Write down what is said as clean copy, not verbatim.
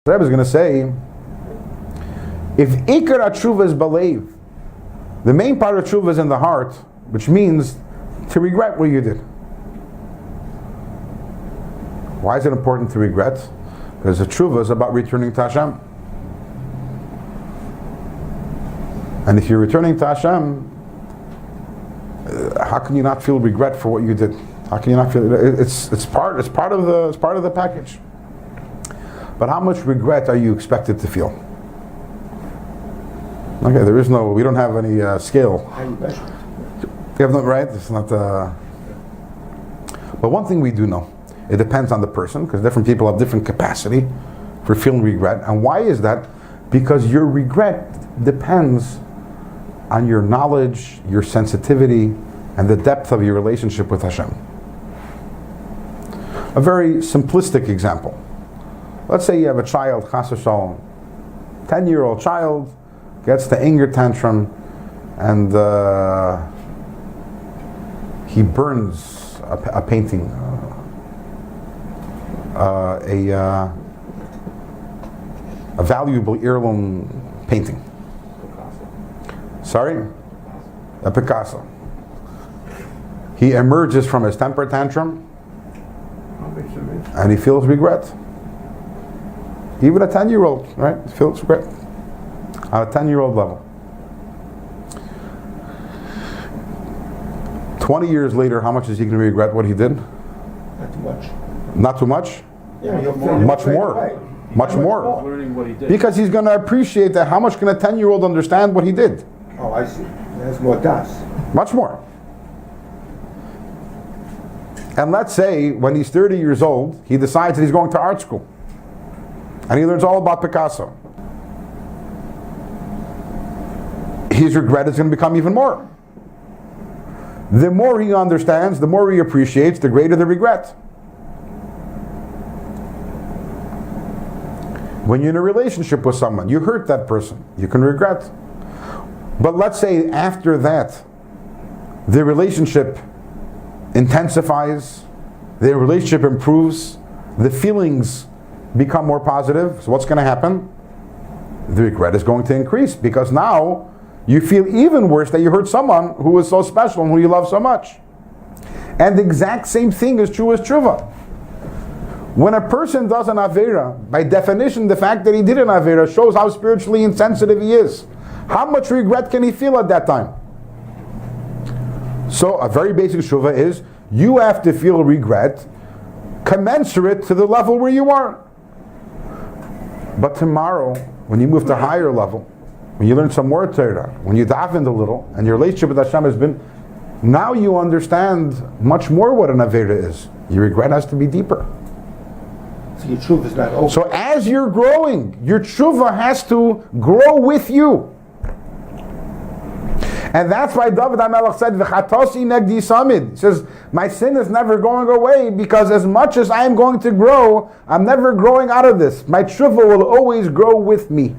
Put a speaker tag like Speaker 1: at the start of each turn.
Speaker 1: The Rebbe is going to say, if Ikar HaTshuva is Balev, the main part of Tshuva is in the heart, which means to regret what you did. Why is it important to regret? Because the Tshuva is about returning to Hashem. And if you're returning to Hashem, how can you not feel regret for what you did? How can you not feel it? It's part of the package. But how much regret are you expected to feel? Okay, we don't have any scale. We have no, right? It's not. But one thing we do know, it depends on the person, because different people have different capacity for feeling regret. And why is that? Because your regret depends on your knowledge, your sensitivity, and the depth of your relationship with Hashem. A very simplistic example. Let's say you have a child, chas v'shalom, 10-year-old child, gets the anger tantrum, and he burns a painting, a valuable heirloom painting. Sorry? A Picasso. He emerges from his temper tantrum and he feels regret. Even a 10-year-old, right? Feels regret. On a 10-year-old level. 20 years later, how much is he going to regret what he did?
Speaker 2: Not too much.
Speaker 1: Not too much?
Speaker 2: Yeah,
Speaker 1: much more. Much more.
Speaker 3: Learning what he did.
Speaker 1: Because he's going to appreciate that. How much can a 10-year-old understand what he did?
Speaker 2: Oh, I see. That's more das.
Speaker 1: Much more. And let's say when he's 30 years old, he decides that he's going to art school. And he learns all about Picasso. His regret is going to become even more. The more he understands, the more he appreciates, the greater the regret. When you're in a relationship with someone, you hurt that person, you can regret. But let's say after that, the relationship intensifies, the relationship improves, the feelings become more positive. So what's going to happen? The regret is going to increase, because now you feel even worse that you hurt someone who was so special and who you love so much. And the exact same thing is true as tshuva. When a person does an avera, by definition, the fact that he did an avera shows how spiritually insensitive he is. How much regret can he feel at that time? So a very basic tshuva is, you have to feel regret commensurate to the level where you are. But tomorrow, when you move to a higher level, when you learn some more Torah, when you daven a little, and your relationship with Hashem has been, now you understand much more what an avera is. Your regret has to be deeper.
Speaker 2: So your tshuva is not over.
Speaker 1: So as you're growing, your tshuva has to grow with you. And that's why David HaMelech said, "V'chatosi negdi samid." He says, my sin is never going away, because as much as I am going to grow, I'm never growing out of this. My tshuva will always grow with me.